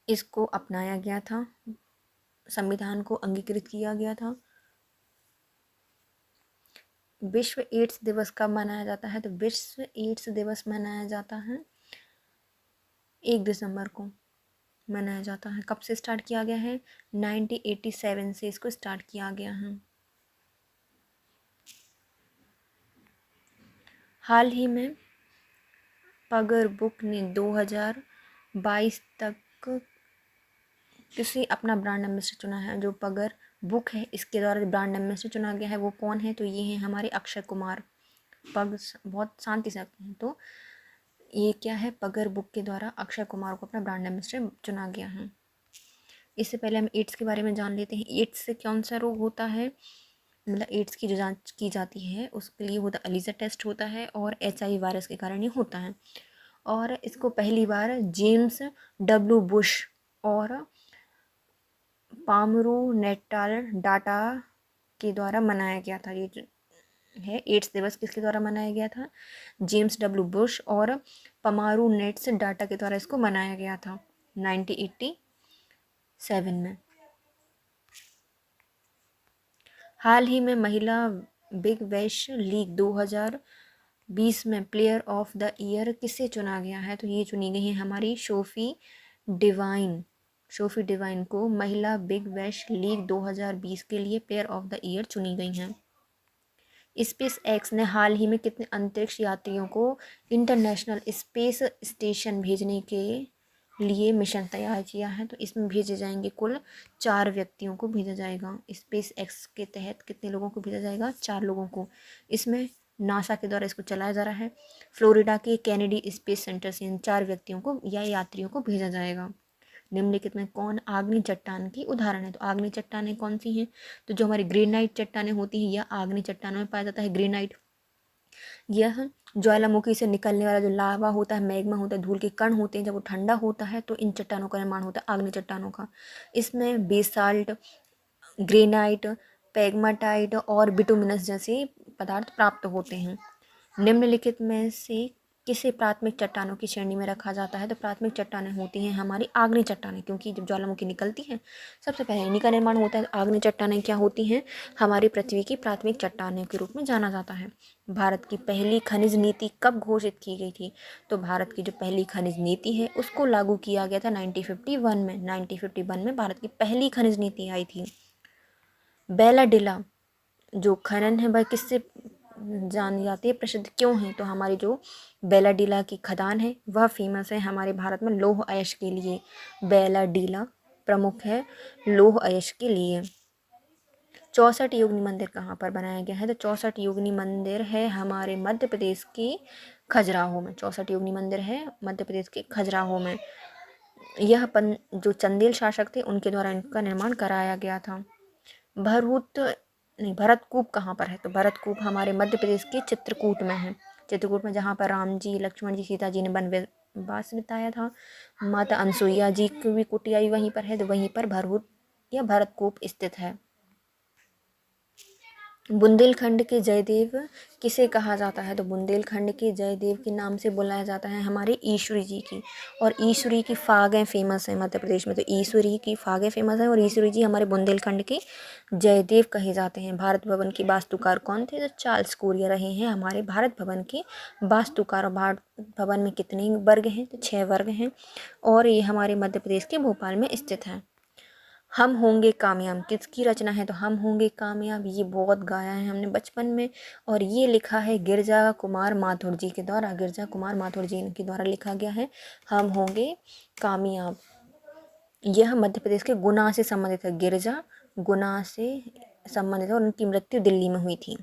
इसको अपनाया गया था, संविधान को अंगीकृत किया गया था। विश्व एड्स दिवस कब मनाया जाता है? तो विश्व एड्स दिवस मनाया जाता है 1 दिसंबर को मनाया जाता है। कब से स्टार्ट किया गया है? 1987 से इसको स्टार्ट किया गया है। हाल ही में पगर बुक ने 2022 तक किसी अपना ब्रांड एम्बेसडर चुना है। जो पगर बुक है इसके द्वारा ब्रांड एम्बेसडर चुना गया है वो कौन है? तो ये हैं हमारे अक्षय कुमार। पग बहुत शांति से रखते हैं, तो ये क्या है? पगर बुक के द्वारा अक्षय कुमार को अपना ब्रांड एम्बेसडर चुना गया है। इससे पहले हम एड्स के बारे में जान लेते हैं। एड्स से कौन सा रोग होता है? मतलब एड्स की जो जांच की जाती है उसके लिए होता एलिसा टेस्ट होता है और HIV वायरस के कारण ये होता है। और इसको पहली बार जेम्स डब्ल्यू बुश और पामरू नेटाल डाटा के द्वारा मनाया गया था। ये जो है एड्स दिवस किसके द्वारा मनाया गया था? जेम्स डब्ल्यू बुश और पमारू नेट्स डाटा के द्वारा इसको मनाया गया था 1987 में। हाल ही में महिला बिग बैश लीग 2020 में प्लेयर ऑफ द ईयर किसे चुना गया है? तो ये चुनी गई है हमारी सोफी डिवाइन को महिला बिग बैश लीग 2020 के लिए प्लेयर ऑफ द ईयर चुनी गई हैं। स्पेस एक्स ने हाल ही में कितने अंतरिक्ष यात्रियों को इंटरनेशनल स्पेस स्टेशन भेजने के लिए मिशन तैयार किया है? तो इसमें भेजे जाएंगे कुल 4 व्यक्तियों को भेजा जाएगा। स्पेस एक्स के तहत कितने लोगों को भेजा जाएगा? 4 लोगों को। इसमें नासा के द्वारा इसको चलाया जा रहा है। फ्लोरिडा के कैनेडी स्पेस सेंटर से इन 4 व्यक्तियों को या यात्रियों को भेजा जाएगा। निम्नलिखित में कौन आग्नेय चट्टान की उदाहरण है? तो आग्नेय चट्टानें कौन सी हैं? तो जो हमारी ग्रेनाइट चट्टानें होती हैं यह आग्नेय चट्टानों में पाया जाता है। ग्रेनाइट यह ज्वालामुखी से निकलने वाला जो लावा होता है, मैग्मा होता है, धूल के कण होते हैं, जब वो ठंडा होता है तो इन चट्टानों का निर्माण होता है, आग्नेय चट्टानों का। इसमें बेसाल्ट, ग्रेनाइट, पेग्माटाइट और बिटुमिनस जैसे पदार्थ प्राप्त होते हैं। निम्नलिखित में से किसे प्राथमिक चट्टानों की श्रेणी में रखा जाता है? तो प्राथमिक चट्टानें होती हैं हमारी आग्नेय चट्टानें, क्योंकि जब ज्वालामुखी निकलती है सबसे पहले इन्हीं का निर्माण होता है। आग्नेय चट्टानें क्या होती हैं? हमारी पृथ्वी की प्राथमिक चट्टानों के रूप में जाना जाता है। भारत की पहली खनिज नीति कब घोषित की गई थी? तो भारत की जो पहली खनिज नीति है उसको लागू किया गया था 1951 में। 1951 में भारत की पहली खनिज नीति आई थी। बेलाडिला जो खनन है वह किससे जानी जाती है, प्रसिद्ध क्यों है? तो हमारी जो बेलाडीला की खदान है वह फेमस है हमारे भारत में लौह अयस्क के लिए। बेलाडीला प्रमुख है लौह अयस्क के लिए। 64 योगिनी मंदिर कहाँ पर बनाया गया है? तो 64 योगिनी मंदिर है हमारे मध्य प्रदेश के खजुराहो में। 64 योगिनी मंदिर है मध्य प्रदेश के खजुराहो में। यह जो चंदेल शासक थे उनके द्वारा इनका निर्माण कराया गया था। भरतकूप कहाँ पर है? तो भरतकूप हमारे मध्य प्रदेश के चित्रकूट में है। चित्रकूट में जहाँ पर राम जी, लक्ष्मण जी, सीता जी ने वनवास बिताया था। माता अनसुईया जी की भी कुटिया वहीं पर है, तो वहीं पर भरहुत या भरतकूप स्थित है। बुंदेलखंड के जयदेव किसे कहा जाता है? तो बुंदेलखंड के जयदेव के नाम से बुलाया जाता है हमारे ईश्वरी जी की। और ईश्वरी की फागें फेमस है मध्य प्रदेश में, तो ईश्वरी की फागें फेमस है और ईश्वरी जी हमारे बुंदेलखंड के जयदेव कहे जाते हैं। भारत भवन के वास्तुकार कौन थे? तो चार्ल्स कोरिया रहे हैं हमारे भारत भवन के वास्तुकार। और भारत भवन में कितने वर्ग हैं? तो 6 वर्ग हैं और ये हमारे मध्य प्रदेश के भोपाल में स्थित है। हम होंगे कामयाब किसकी रचना है? तो हम होंगे कामयाब ये बहुत गाया है हमने बचपन में और ये लिखा है गिरजा कुमार माथुर जी के द्वारा। गिरजा कुमार माथुर जी के द्वारा लिखा गया है हम होंगे कामयाब। यह मध्य प्रदेश के गुना से संबंधित है। गिरजा गुना से संबंधित है और उनकी मृत्यु दिल्ली में हुई थी।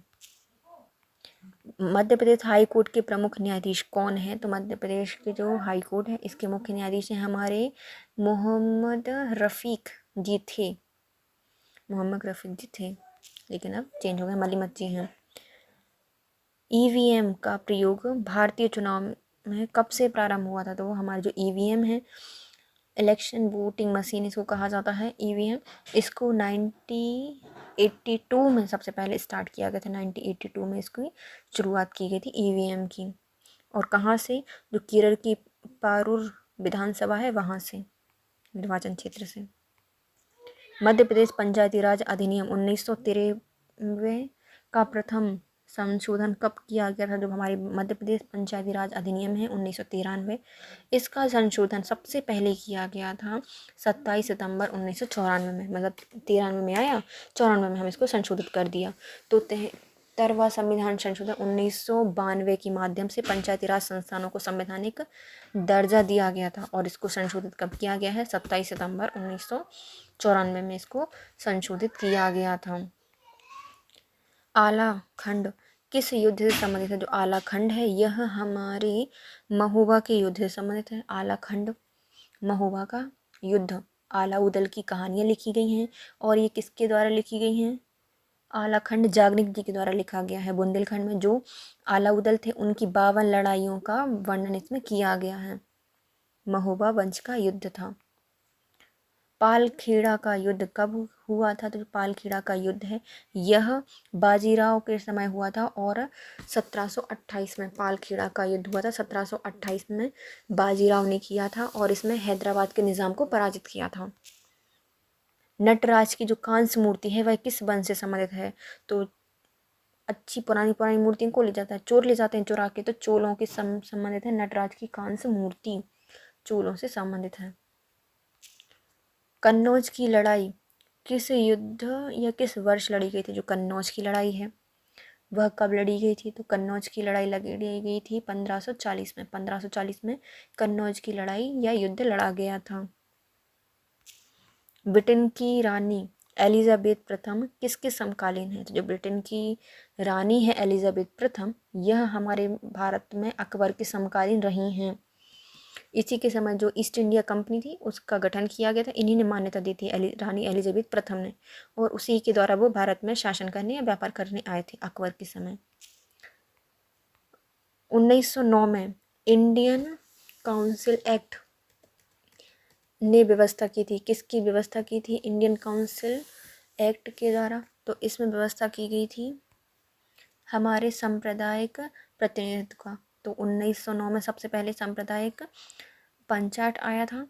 मध्य प्रदेश हाई कोर्ट के प्रमुख न्यायाधीश कौन है? तो मध्य प्रदेश के जो हाई कोर्ट है इसके मुख्य न्यायाधीश हैं हमारे मोहम्मद रफ़ीक जी थे। मोहम्मद रफ़ीक जी थे, लेकिन अब चेंज हो गए, मलिमत जी हैं। ईवीएम का प्रयोग भारतीय चुनाव में कब से प्रारंभ हुआ था? तो वो हमारे जो ईवीएम है, इलेक्शन वोटिंग मशीन इसको कहा जाता है ईवीएम। इसको 1982 में सबसे पहले स्टार्ट किया गया था। 1982 में इसकी शुरुआत की गई थी ईवीएम की। और कहाँ से? जो केरल की पारूर विधानसभा है वहाँ से, निर्वाचन क्षेत्र से। मध्य प्रदेश पंचायती राज अधिनियम 1993 का प्रथम संशोधन कब किया गया था? जब हमारे मध्य प्रदेश पंचायती राज अधिनियम है 1993, इसका संशोधन सबसे पहले किया गया था 27 सितंबर 1994 में। मतलब 93 में आया, 94 में हम इसको संशोधित कर दिया। तो 73वां संविधान संशोधन 1992 के माध्यम से पंचायती राज संस्थानों को संवैधानिक दर्जा दिया गया था। और इसको संशोधित कब किया गया है? 27 सितंबर 1994 में इसको संशोधित किया गया था। आला खंड किस युद्ध से संबंधित है? जो आला खंड है यह हमारे महोबा के युद्ध से संबंधित है। आला खंड महोबा का युद्ध, आलाउदल की कहानियाँ लिखी गई हैं। और ये किसके द्वारा लिखी गई हैं? आला खंड जागनिक जी के द्वारा लिखा गया है। बुंदेलखंड में जो आलाउदल थे उनकी 52 लड़ाइयों का वर्णन इसमें किया गया है। महोबा वंश का युद्ध था। पालखेड़ा का युद्ध कब हुआ था? तो पालखेड़ा का युद्ध है यह बाजीराव के समय हुआ था। और 1728 में पालखेड़ा का युद्ध हुआ था। 1728 में बाजीराव ने किया था और इसमें हैदराबाद के निज़ाम को पराजित किया था। नटराज की जो कांस्य मूर्ति है वह किस वंश से संबंधित है? तो अच्छी पुरानी मूर्तियों को ले जाता है, चोर ले जाते हैं चुरा के, तो चोलों के संबंधित है। नटराज की कांस्य मूर्ति चोलों से संबंधित है। कन्नौज की लड़ाई किस युद्ध या किस वर्ष लड़ी गई थी? जो कन्नौज की लड़ाई है वह कब लड़ी गई थी? तो कन्नौज की लड़ाई लड़ी गई थी 1540 में। 1540 में कन्नौज की लड़ाई या युद्ध लड़ा गया था। ब्रिटेन की रानी एलिजाबेथ प्रथम किसके समकालीन है? तो जो ब्रिटेन की रानी है एलिजाबेथ प्रथम, यह हमारे भारत में अकबर के समकालीन रही हैं। इसी के समय जो ईस्ट इंडिया कंपनी थी उसका गठन किया गया था। इन्हीं ने मान्यता दी थी रानी एलिजाबेथ प्रथम ने। और उसी के द्वारा वो भारत में शासन करने या व्यापार करने आए थे अकबर के समय। 1909 में इंडियन काउंसिल एक्ट ने व्यवस्था की थी। किसकी व्यवस्था की थी इंडियन काउंसिल एक्ट के द्वारा? तो इसमें व्यवस्था की गई थी हमारे सांप्रदायिक प्रतिनिधित्व का। तो 1909 में सबसे पहले सांप्रदायिक पंचायत आया था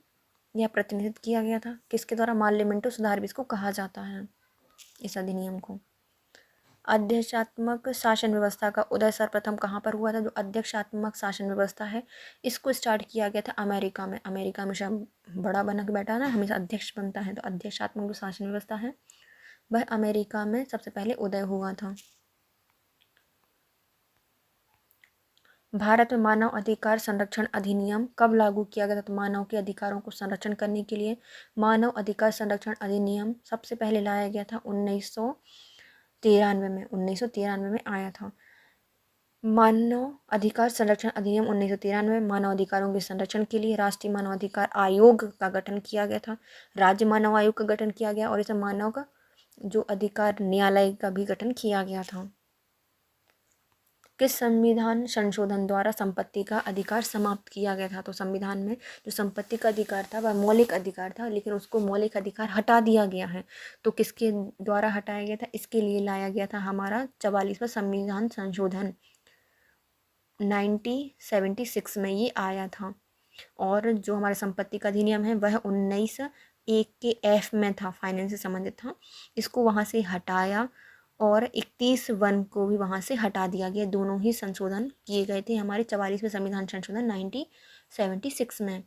या प्रतिनिधित्व किया गया था। किसके द्वारा? माल्य मिंटो सुधार भी इसको कहा जाता है, इस अधिनियम को। अध्यक्षात्मक शासन व्यवस्था का उदय सर्वप्रथम कहाँ पर हुआ था? जो अध्यक्षात्मक शासन व्यवस्था है इसको स्टार्ट किया गया था अमेरिका में। अमेरिका हमेशा बड़ा बना के बैठा ना, हमेशा अध्यक्ष बनता है। तो अध्यक्षात्मक जो शासन व्यवस्था है वह अमेरिका में सबसे पहले उदय हुआ था। भारत में मानव अधिकार संरक्षण अधिनियम कब लागू किया गया था? तो मानव के अधिकारों को संरक्षण करने के लिए मानव अधिकार संरक्षण अधिनियम सबसे पहले लाया गया था 1993 में। 1993 में आया था मानव अधिकार संरक्षण अधिनियम 1993 में। मानव अधिकारों के संरक्षण के लिए राष्ट्रीय मानव अधिकार आयोग का गठन किया गया था। राज्य मानव आयोग का गठन किया गया और इसमें मानव का जो अधिकार न्यायालय का भी गठन किया गया था। किस संविधान संशोधन द्वारा संपत्ति का अधिकार समाप्त किया गया था? तो संविधान में जो संपत्ति का अधिकार था वह मौलिक अधिकार था, लेकिन उसको मौलिक अधिकार हटा दिया गया है। तो किसके द्वारा हटाया गया था? इसके लिए लाया गया था हमारा 44वां संविधान संशोधन 1976 में ये आया था। और जो हमारा संपत्ति का अधिनियम है वह 19(1) के F में था, फाइनेंस से संबंधित था। इसको वहाँ से हटाया और 31(1) को भी वहाँ से हटा दिया गया। दोनों ही संशोधन किए गए थे हमारे 44वें संविधान संशोधन 1976 में।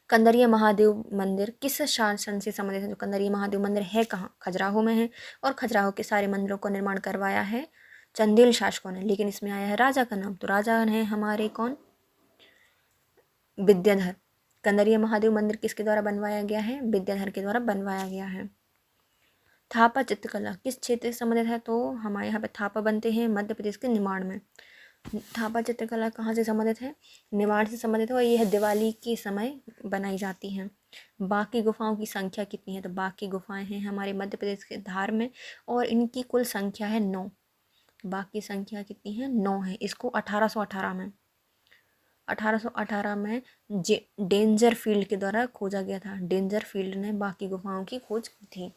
कंदरिया महादेव मंदिर किस शासन से संबंधित है? जो कंदरिया महादेव मंदिर है कहाँ? खजुराहो में है। और खजुराहो के सारे मंदिरों को निर्माण करवाया है चंदेल शासकों ने, लेकिन इसमें आया है राजा का नाम। तो राजा है हमारे कौन? विद्याधर। कंदरिया महादेव मंदिर किसके द्वारा बनवाया गया है? विद्याधर के द्वारा बनवाया गया है। थापा चित्रकला किस क्षेत्र से संबंधित है? तो हमारे यहाँ पे थापा बनते हैं मध्य प्रदेश के निमाड़ में। थापा चित्रकला कहाँ से संबंधित है? निमाड़ से संबंधित है और यह दिवाली के समय बनाई जाती हैं। बाघ की गुफाओं की संख्या कितनी है? तो बाघ की गुफाएं हैं हमारे मध्य प्रदेश के धार में और इनकी कुल संख्या है 9। बाघ की संख्या कितनी है? 9 है। इसको 1818 में डेंजर फील्ड के द्वारा खोजा गया था। डेंजर फील्ड ने बाघ की गुफाओं की खोज की थी।